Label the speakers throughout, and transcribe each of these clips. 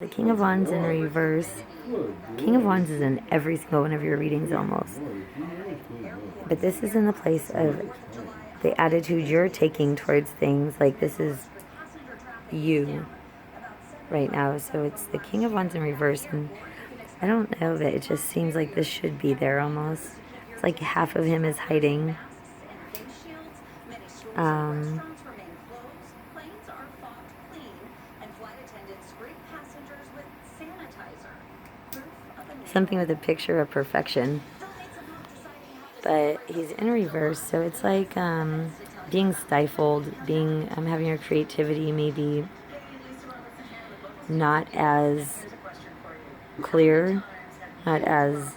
Speaker 1: The King of Wands in reverse. King of Wands is in every single one of your readings almost. But this is in the place of the attitude you're taking towards things. Like this is you right now. So it's the King of Wands in reverse. And I don't know that it just seems like this should be there almost. It's like half of him is hiding. Something with a picture of perfection. But he's in reverse, so it's like being stifled, being having your creativity maybe not as clear, not as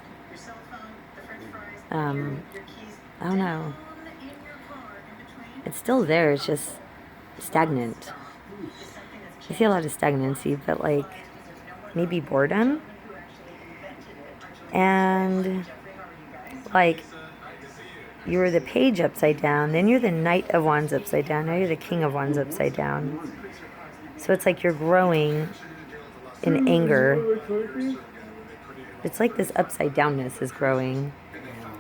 Speaker 1: I don't know. It's still there. It's just stagnant. I see a lot of stagnancy, but like maybe boredom and like. You're the page upside down, then you're the Knight of Wands upside down, now you're the King of Wands upside down. So it's like you're growing in anger. It's like this upside downness is growing.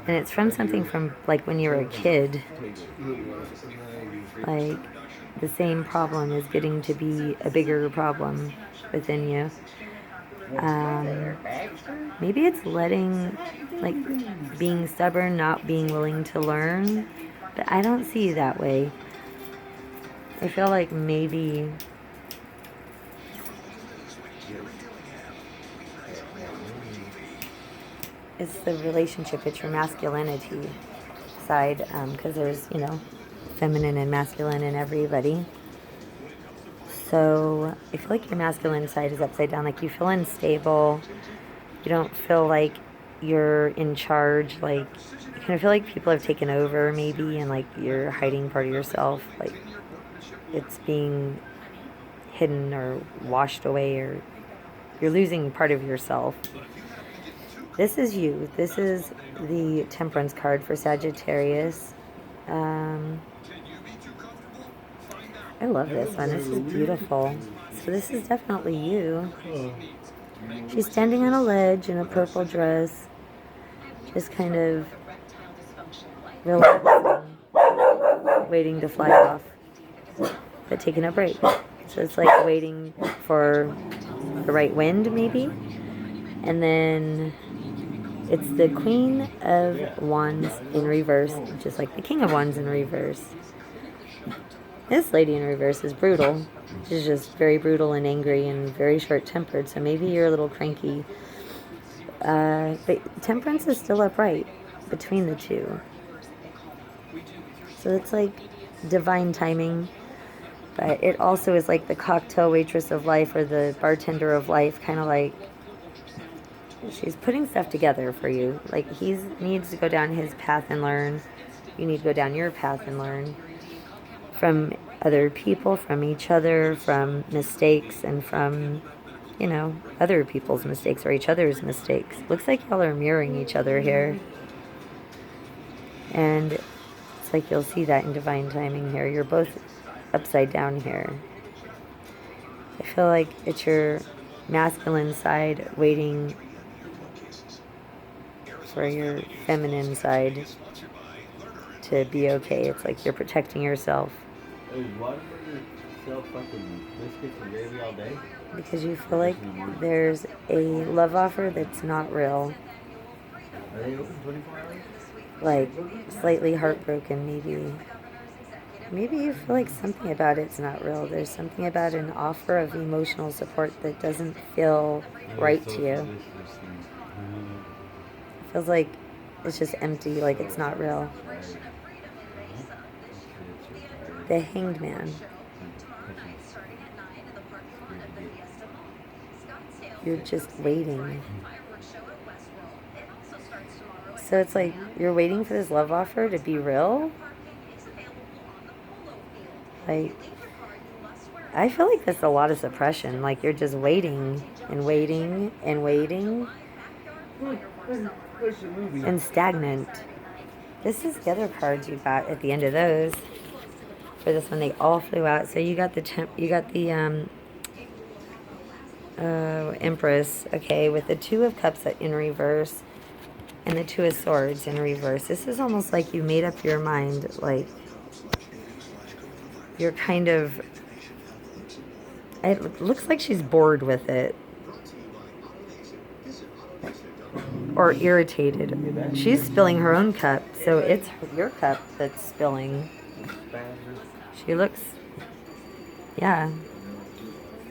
Speaker 1: And it's from something from like when you were a kid. Like the same problem is getting to be a bigger problem within you. Maybe it's letting, like, being stubborn, not being willing to learn. But I don't see you that way. I feel like maybe it's the relationship, it's your masculinity side, because there's, feminine and masculine in everybody. So I feel like your masculine side is upside down. Like you feel unstable. You don't feel like you're in charge. Like you kind of feel like people have taken over maybe, and like you're hiding part of yourself. Like it's being hidden or washed away, or you're losing part of yourself. This is you. This is the Temperance card for Sagittarius. I love this one. This is beautiful. So this is definitely you. She's standing on a ledge in a purple dress, just kind of relaxing, waiting to fly off, but taking a break. So it's like waiting for the right wind, maybe. And then it's the Queen of Wands in reverse, just like the King of Wands in reverse. This lady in reverse is brutal. She's just very brutal and angry and very short-tempered, so maybe you're a little cranky. But Temperance is still upright between the two. So it's like divine timing, but it also is like the cocktail waitress of life or the bartender of life, kind of like she's putting stuff together for you. Like he needs to go down his path and learn. You need to go down your path and learn. From other people, from each other, from mistakes, and from, other people's mistakes or each other's mistakes. Looks like y'all are mirroring each other here. And it's like you'll see that in divine timing here. You're both upside down here. I feel like it's your masculine side waiting for your feminine side to be okay. It's like you're protecting yourself. Because you feel like there's a love offer that's not real. Like slightly heartbroken maybe. Maybe you feel like something about it's not real. There's something about an offer of emotional support that doesn't feel right to you. It feels like it's just empty, like it's not real. The Hanged Man. You're just waiting. So it's like you're waiting for this love offer to be real. Like, I feel like there's a lot of suppression. Like you're just waiting and waiting and waiting and stagnant. This is the other cards you got at the end of those. For this one, they all flew out. So you got the Empress, okay, with the Two of Cups in reverse and the Two of Swords in reverse. This is almost like you made up your mind, like you're kind of, it looks like she's bored with it or irritated. She's spilling her own cup, so it's your cup that's spilling. She looks, yeah,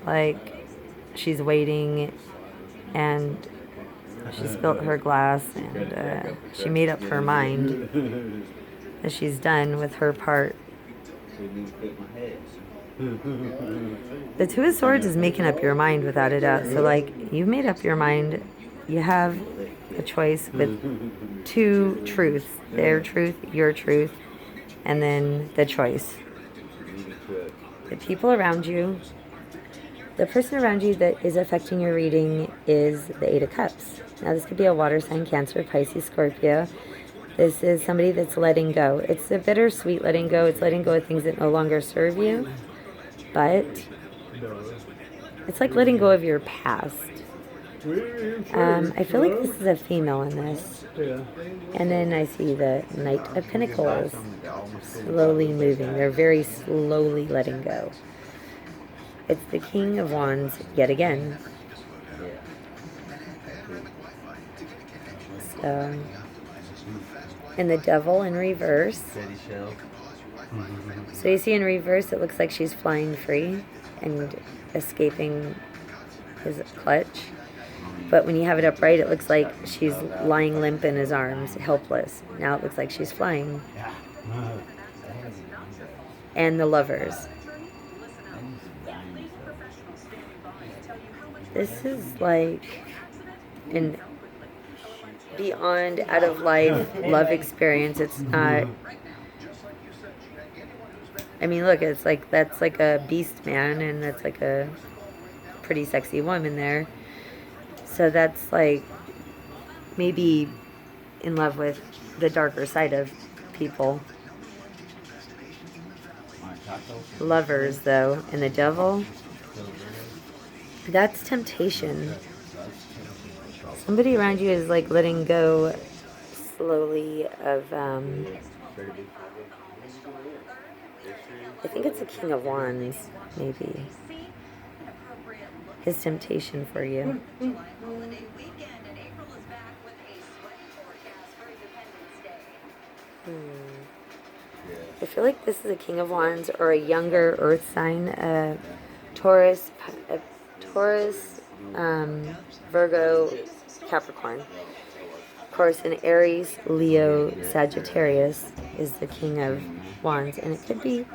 Speaker 1: like she's waiting and she spilled her glass and she made up her mind that she's done with her part. The Two of Swords is making up your mind without a doubt. So like you've made up your mind. You have a choice with two truths. Their truth, your truth, and then the choice. The people around you, the person around you that is affecting your reading is the Eight of Cups. Now this could be a water sign, Cancer, Pisces, Scorpio. This is somebody that's letting go. It's a bittersweet letting go. It's letting go of things that no longer serve you. But it's like letting go of your past. I feel like this is a female in this. And then I see the Knight of Pentacles slowly moving. They're very slowly letting go. It's the King of Wands yet again. So, and the Devil in reverse. So you see in reverse, it looks like she's flying free and escaping his clutch. But when you have it upright, it looks like she's lying limp in his arms, helpless. Now it looks like she's flying. And the Lovers. This is like an beyond out of life love experience. It's not, I mean, look, it's like, that's like a beast man and that's like a pretty sexy woman there. So that's like maybe in love with the darker side of people. Lovers though, and the Devil, that's temptation. Somebody around you is like letting go slowly of, I think it's the King of Wands, maybe. His temptation for you. I feel like this is a King of Wands or a younger earth sign, Taurus, Virgo, Capricorn. Of course, in Aries, Leo, Sagittarius is the King of Wands. And it could be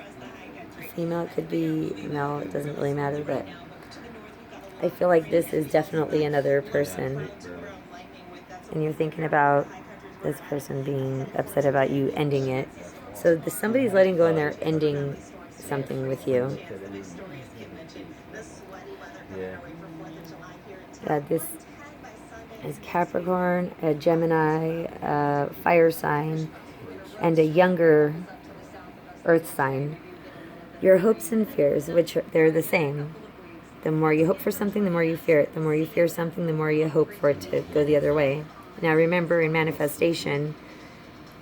Speaker 1: female, it could be male, it doesn't really matter, but I feel like this is definitely another person. And you're thinking about this person being upset about you ending it. So somebody's letting go and they're ending something with you. This is Capricorn, a Gemini, a fire sign, and a younger earth sign. Your hopes and fears, which they're the same. The more you hope for something, the more you fear it. The more you fear something, the more you hope for it to go the other way. Now remember, in manifestation,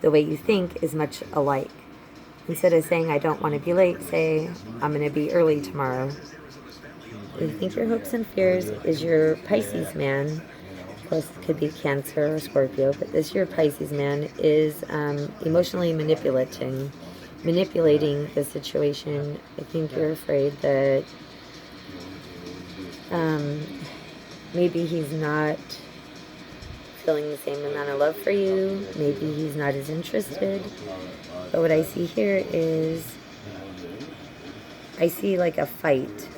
Speaker 1: the way you think is much alike. Instead of saying, I don't want to be late, say, I'm going to be early tomorrow. You think your hopes and fears is your Pisces man. Of course, it could be Cancer or Scorpio, but this your Pisces man is emotionally manipulating the situation. I think you're afraid that maybe he's not feeling the same amount of love for you. Maybe he's not as interested. But what I see here is, I see like a fight.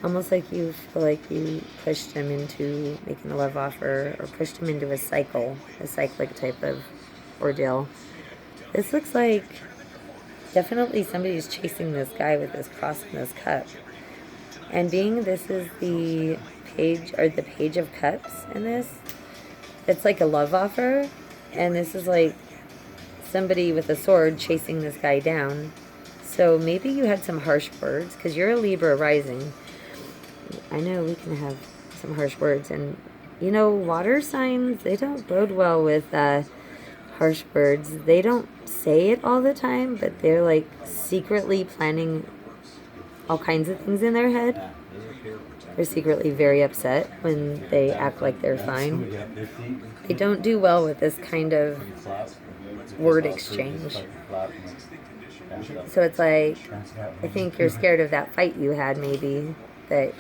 Speaker 1: Almost like you feel like you pushed him into making a love offer or pushed him into a cyclic type of ordeal. This looks like definitely somebody's chasing this guy with this cross and this cup. And being this is the page or the Page of Cups in this, it's like a love offer. And this is like somebody with a sword chasing this guy down. So maybe you had some harsh words because you're a Libra rising. I know we can have some harsh words, and you know, water signs, they don't bode well with harsh words. They don't say it all the time, but they're like secretly planning all kinds of things in their head. They're secretly very upset when they act like they're fine. They don't do well with this kind of word exchange. So it's like, I think you're scared of that fight you had, maybe, that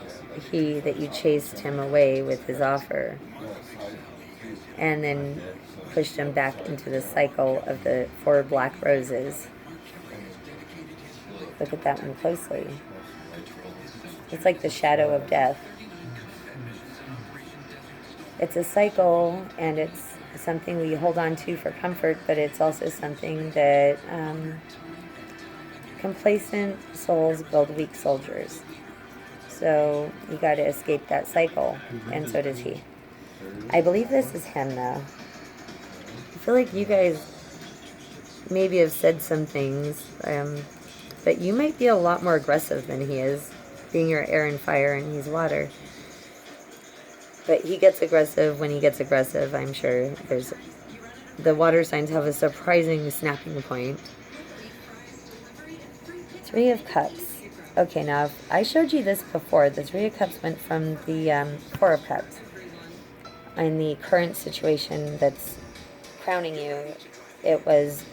Speaker 1: you chased him away with his offer and then pushed him back into the cycle of the 4 black roses. Look at that one closely. It's like the shadow of death. It's a cycle, and it's something we hold on to for comfort, but it's also something that complacent souls build weak soldiers. So you got to escape that cycle, and so does he. I believe this is him, though. I feel like you guys maybe have said some things, but you might be a lot more aggressive than he is, being your air and fire, and he's water. But he gets aggressive when he gets aggressive, I'm sure. The water signs have a surprising snapping point. 3 of Cups. Okay, now, if I showed you this before. The 3 of Cups went from the 4 of Cups. In the current situation that's crowning you, it was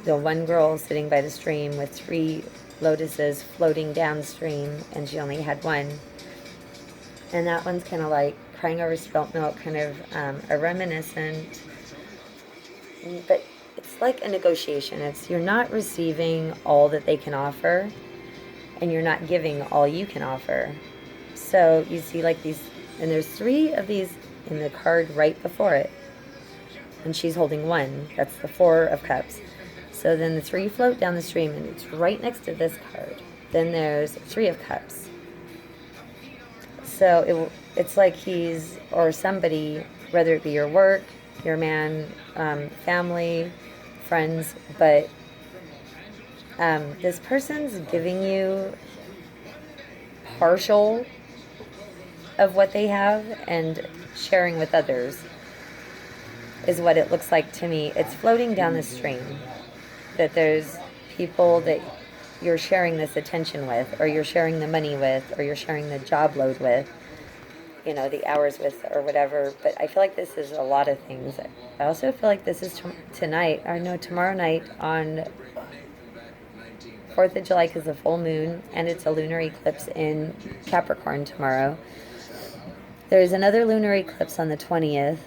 Speaker 1: the one girl sitting by the stream with 3 lotuses floating downstream, and she only had one. And that one's kind of like crying over spilt milk, kind of a reminiscent. But it's like a negotiation. You're not receiving all that they can offer, and you're not giving all you can offer. So you see like these, and there's 3 of these in the card right before it. And she's holding 1. That's the 4 of Cups. So then the 3 float down the stream, and it's right next to this card. Then there's 3 of Cups. So it's like he's, or somebody, whether it be your work, your man, family, friends, but this person's giving you partial of what they have and sharing with others is what it looks like to me. It's floating down the stream, that there's people that you're sharing this attention with, or you're sharing the money with, or you're sharing the job load with, you know, the hours with, or whatever. But I feel like this is a lot of things. I also feel like this is tomorrow night on 4th of July, because the full moon, and it's a lunar eclipse in Capricorn tomorrow. There's another lunar eclipse on the 20th.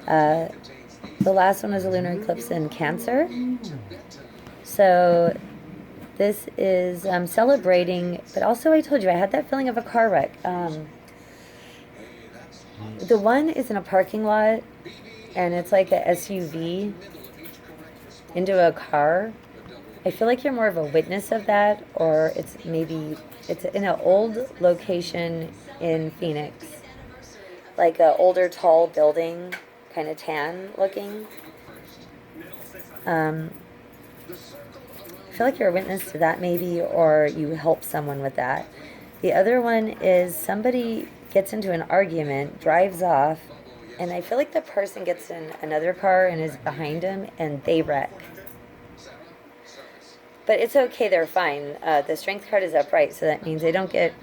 Speaker 1: The last one was a lunar eclipse in Cancer. So this is celebrating, but also I told you I had that feeling of a car wreck. The one is in a parking lot, and it's like a SUV into a car. I feel like you're more of a witness of that, or it's in an old location in Phoenix, like an older tall building, kind of tan looking. I feel like you're a witness to that maybe, or you help someone with that. The other one is somebody gets into an argument, drives off, and I feel like the person gets in another car and is behind him, and they wreck. But it's okay, they're fine. The strength card is upright, so that means they don't get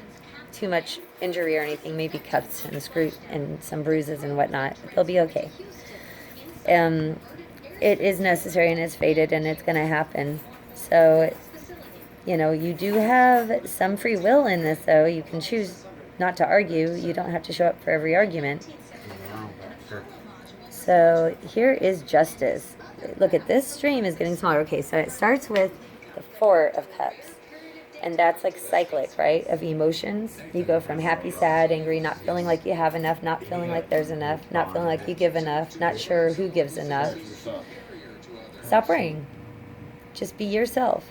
Speaker 1: too much injury or anything, maybe cuts and some bruises and whatnot. They'll be okay. It is necessary, and it's fated, and it's going to happen. So, you know, you do have some free will in this, though. You can choose not to argue. You don't have to show up for every argument. So here is justice. Look at this stream is getting smaller. Okay, so it starts with the 4 of Cups. And that's like cyclic, right, of emotions. You go from happy, sad, angry, not feeling like you have enough, not feeling like there's enough, not feeling like you give enough, not sure who gives enough. Stop worrying. Just be yourself.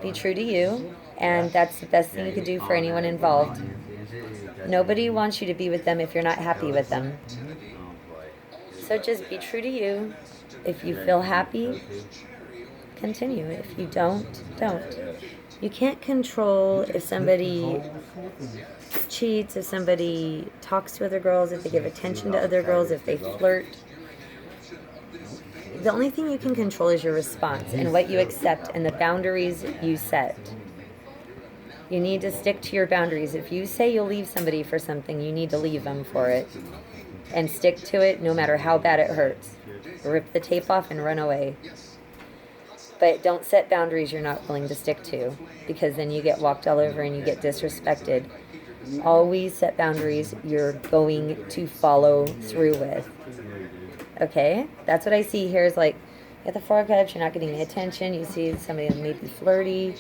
Speaker 1: Be true to you, and that's the best thing you could do for anyone involved. Nobody wants you to be with them if you're not happy with them. So just be true to you. If you feel happy, continue. If you don't. You can't control if somebody cheats, if somebody talks to other girls, if they give attention to other girls, if they flirt. The only thing you can control is your response and what you accept and the boundaries you set. You need to stick to your boundaries. If you say you'll leave somebody for something, you need to leave them for it. And stick to it no matter how bad it hurts. Rip the tape off and run away. But don't set boundaries you're not willing to stick to, because then you get walked all over and you get disrespected. Always set boundaries you're going to follow through with. Okay? That's what I see here is like, at the Four of Cups, you're not getting the attention. You see somebody maybe flirty.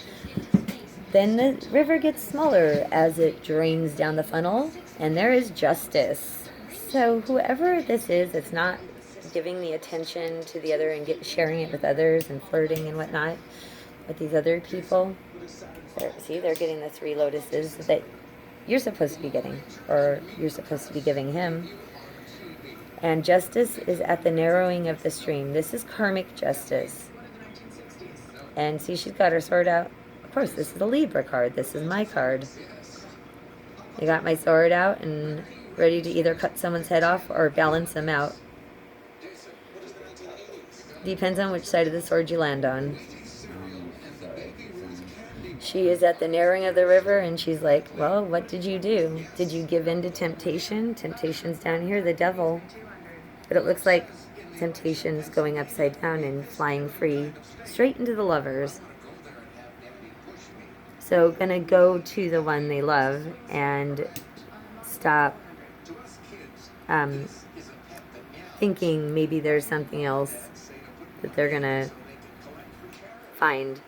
Speaker 1: Then the river gets smaller as it drains down the funnel, and there is justice. So whoever this is, it's not giving the attention to the other and sharing it with others and flirting and whatnot with these other people. They're getting the 3 lotuses that you're supposed to be getting, or you're supposed to be giving him. And justice is at the narrowing of the stream. This is karmic justice. And see, she's got her sword out. Of course, this is a Libra card. This is my card. I got my sword out and ready to either cut someone's head off or balance them out. Depends on which side of the sword you land on. She is at the narrowing of the river, and she's like, well, what did you do? Did you give in to temptation? Temptation's down here, the devil. But it looks like temptation's going upside down and flying free, straight into the lovers. So gonna go to the one they love and stop thinking maybe there's something else that they're gonna find,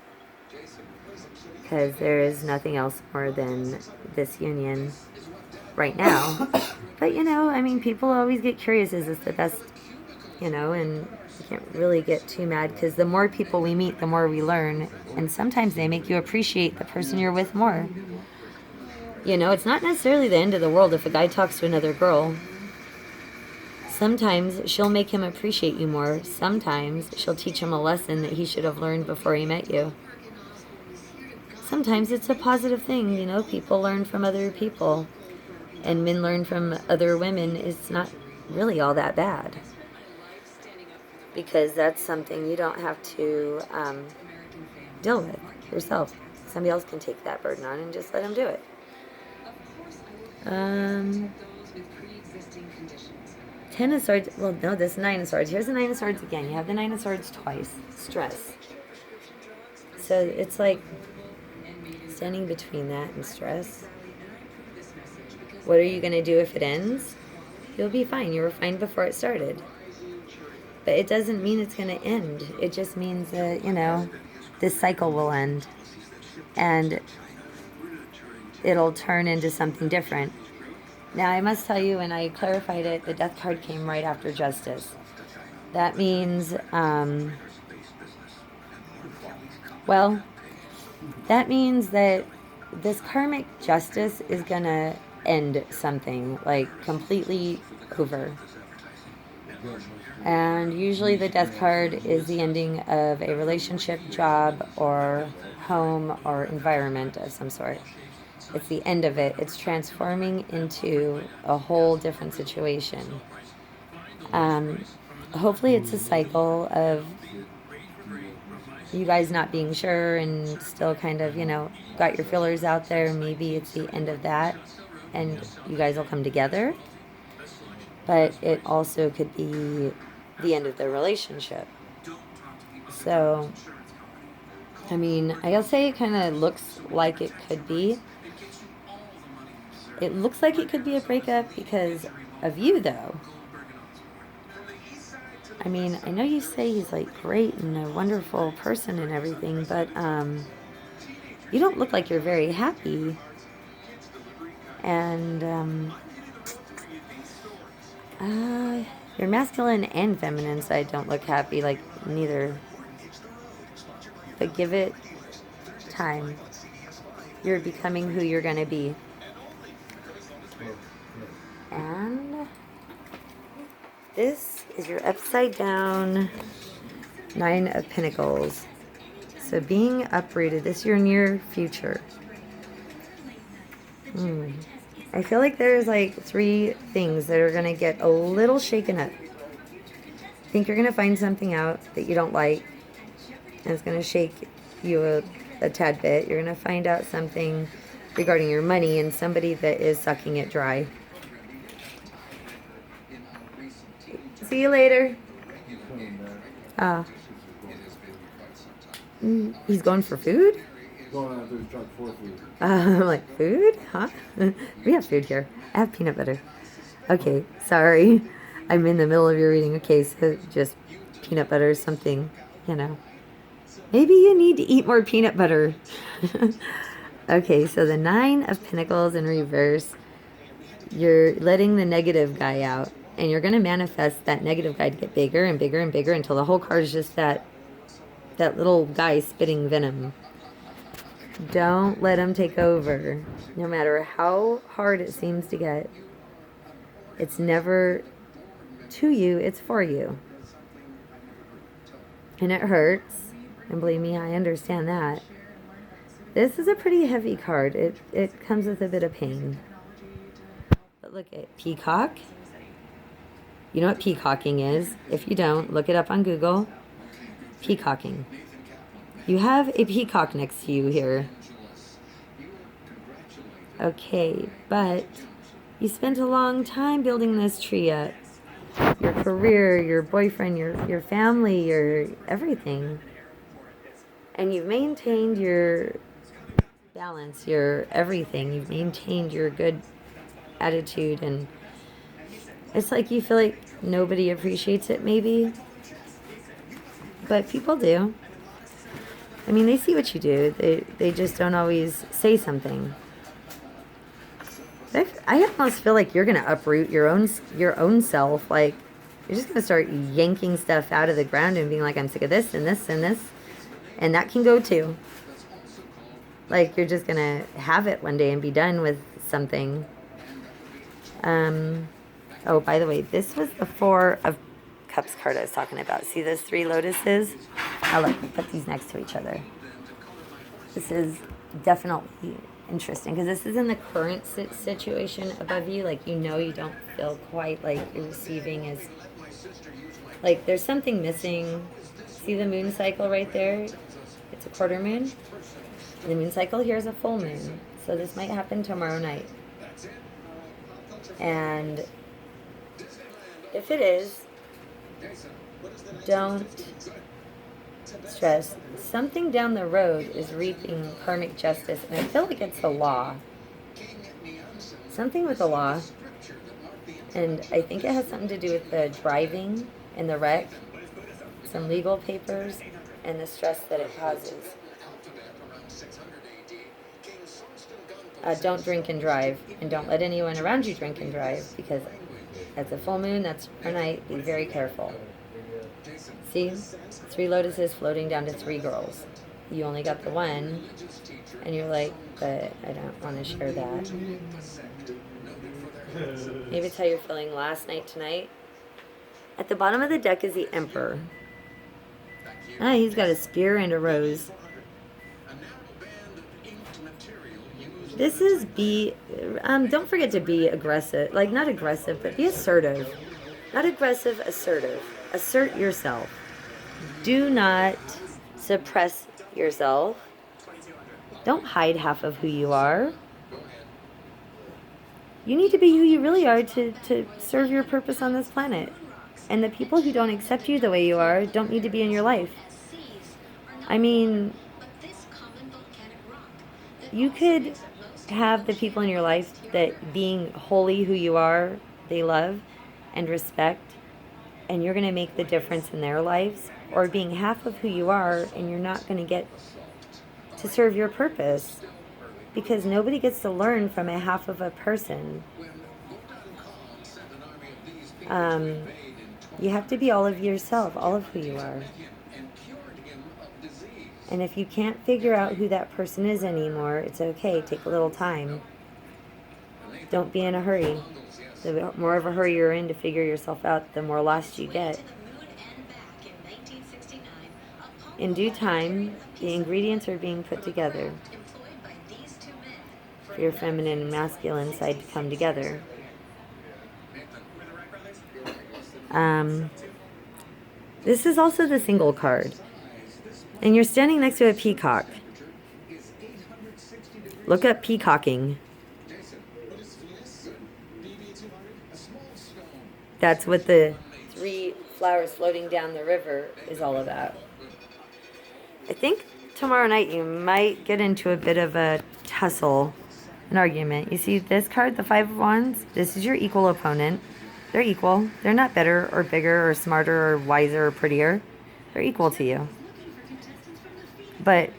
Speaker 1: because there is nothing else more than this union right now. But I mean, people always get curious, is this the best, and you can't really get too mad, because the more people we meet, the more we learn, and sometimes they make you appreciate the person you're with more. It's not necessarily the end of the world if a guy talks to another girl. Sometimes she'll make him appreciate you more. Sometimes she'll teach him a lesson that he should have learned before he met you. Sometimes it's a positive thing, people learn from other people. And men learn from other women. It's not really all that bad. Because that's something you don't have to deal with yourself. Somebody else can take that burden on and just let them do it. Ten of Swords. Well, no, this is 9 of Swords. Here's the 9 of Swords again. You have the 9 of Swords twice. Stress. So it's like standing between that and stress. What are you going to do if it ends? You'll be fine. You were fine before it started. But it doesn't mean it's going to end. It just means that, this cycle will end. And it'll turn into something different. Now, I must tell you, when I clarified it, the Death card came right after Justice. That means, that means that this karmic justice is going to end something, like completely over. And usually the Death card is the ending of a relationship, job, or home, or environment of some sort. It's the end of it. It's transforming into a whole different situation. Hopefully it's a cycle of you guys not being sure and still kind of, got your fillers out there. Maybe it's the end of that and you guys will come together. But it also could be the end of the relationship. So, I mean, I'll say it kind of looks like it could be. It looks like it could be a breakup because of you, though. I mean, I know you say he's like great and a wonderful person and everything, but you don't look like you're very happy. And your masculine and feminine side don't look happy, like neither. But give it time. You're becoming who you're going to be. And this is your upside down 9 of Pentacles. So being uprooted, this is your near future. I feel like there's like 3 things that are going to get a little shaken up. I think you're going to find something out that you don't like, and it's going to shake you a tad bit. You're going to find out something regarding your money and somebody that is sucking it dry. See you later. He's going for food?
Speaker 2: Going out to his truck for food.
Speaker 1: I'm like, food? Huh? We have food here. I have peanut butter. Okay, sorry. I'm in the middle of your reading. Okay, so just peanut butter, something, you know. Maybe you need to eat more peanut butter. Okay, so the 9 of Pentacles in reverse. You're letting the negative guy out. And you're going to manifest that negative guy to get bigger and bigger and bigger until the whole card is just that little guy spitting venom. Don't let him take over. No matter how hard it seems to get. It's never to you, it's for you. And it hurts. And believe me, I understand that. This is a pretty heavy card. It comes with a bit of pain. But look at peacock. You know what peacocking is? If you don't, look it up on Google. Peacocking. You have a peacock next to you here. Okay, but you spent a long time building this tree up. Your career, your boyfriend, your family, your everything. And you've maintained your balance, your everything. You've maintained your good attitude, and it's like you feel like nobody appreciates it maybe. But people do. I mean, they see what you do. They just don't always say something. I almost feel like you're going to uproot your own self. Like, you're just going to start yanking stuff out of the ground and being like, I'm sick of this and this and this. And that can go too. Like, you're just going to have it one day and be done with something. Oh, by the way, this was the 4 of Cups card I was talking about. See those 3 lotuses? I'll put these next to each other. This is definitely interesting because this is in the current situation above you. Like, you know, you don't feel quite like you're receiving as, like, there's something missing. See the moon cycle right there? It's a quarter moon. The moon cycle here is a full moon. So this might happen tomorrow night. And if it is, don't stress. Something down the road is reaping karmic justice, and I feel like it's the law. Something with the law. And I think it has something to do with the driving and the wreck, some legal papers, and the stress that it causes. Don't drink and drive, and don't let anyone around you drink and drive, because that's a full moon, that's per night. Be very careful. See? 3 lotuses floating down to 3 girls. You only got the one, and you're like, but I don't want to share that. Maybe it's how you're feeling last night, tonight. At the bottom of the deck is the Emperor. He's got a spear and a rose. This is don't forget to be aggressive. Like, not aggressive, but be assertive. Not aggressive, assertive. Assert yourself. Do not suppress yourself. Don't hide half of who you are. You need to be who you really are to serve your purpose on this planet. And the people who don't accept you the way you are don't need to be in your life. I mean, you could have the people in your life that being wholly who you are, they love and respect, and you're going to make the difference in their lives, or being half of who you are and you're not going to get to serve your purpose, because nobody gets to learn from a half of a person. You have to be all of yourself, all of who you are. And if you can't figure out who that person is anymore, it's okay. Take a little time. Don't be in a hurry. The more of a hurry you're in to figure yourself out, the more lost you get. In due time, The ingredients are being put together for your feminine and masculine side to come together. This is also the single card. And you're standing next to a peacock. Look up peacocking. That's what the 3 flowers floating down the river is all about. I think tomorrow night you might get into a bit of a tussle, an argument. You see this card, the 5 of Wands? This is your equal opponent. They're equal. They're not better or bigger or smarter or wiser or prettier. They're equal to you. But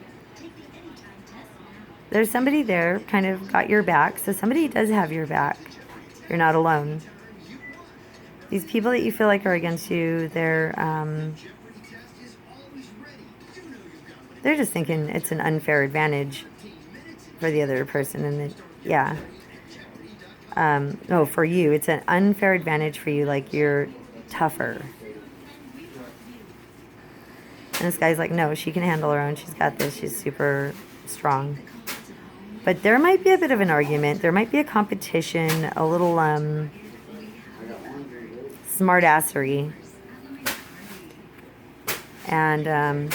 Speaker 1: there's somebody there kind of got your back. So somebody does have your back. You're not alone. These people that you feel like are against you, they're just thinking it's an unfair advantage for the other person. And that, yeah. No, for you, it's an unfair advantage for you, like you're tougher. And this guy's like, no, she can handle her own. She's got this. She's super strong. But there might be a bit of an argument. There might be a competition, a little smartassery. And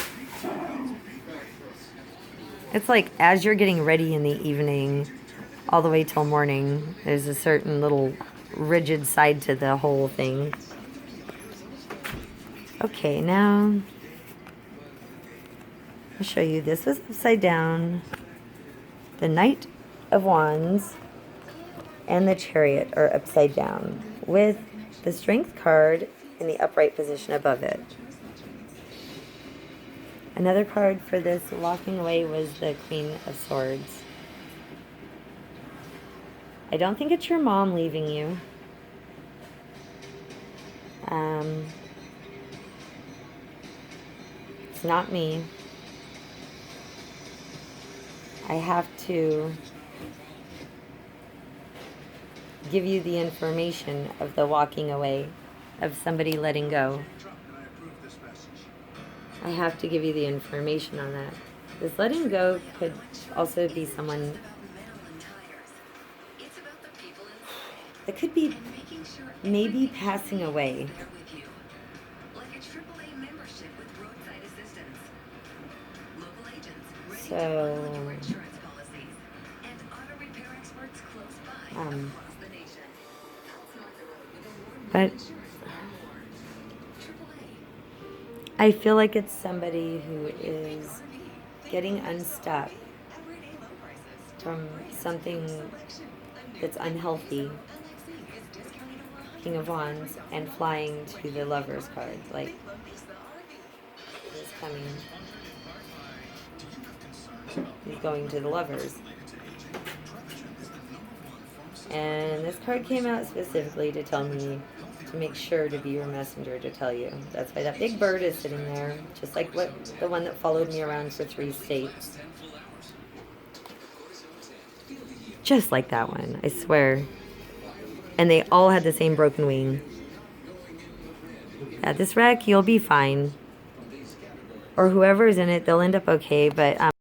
Speaker 1: it's like as you're getting ready in the evening, all the way till morning, there's a certain little rigid side to the whole thing. Okay, now I'll show you. This was upside down. The Knight of Wands and the Chariot are upside down with the Strength card in the upright position above it. Another card for this walking away was the Queen of Swords. I don't think it's your mom leaving you. It's not me. I have to give you the information of the walking away, of somebody letting go. I have to give you the information on that. This letting go could also be someone. It could be maybe passing away. So, but I feel like it's somebody who is getting unstuck from something that's unhealthy, King of Wands, and flying to the Lover's card. Like, he's coming. He's going to the Lovers. And this card came out specifically to tell me to make sure to be your messenger to tell you. That's why that big bird is sitting there, just like the one that followed me around for 3 states. Just like that one, I swear. And they all had the same broken wing. At this wreck, you'll be fine. Or whoever's in it, they'll end up okay, but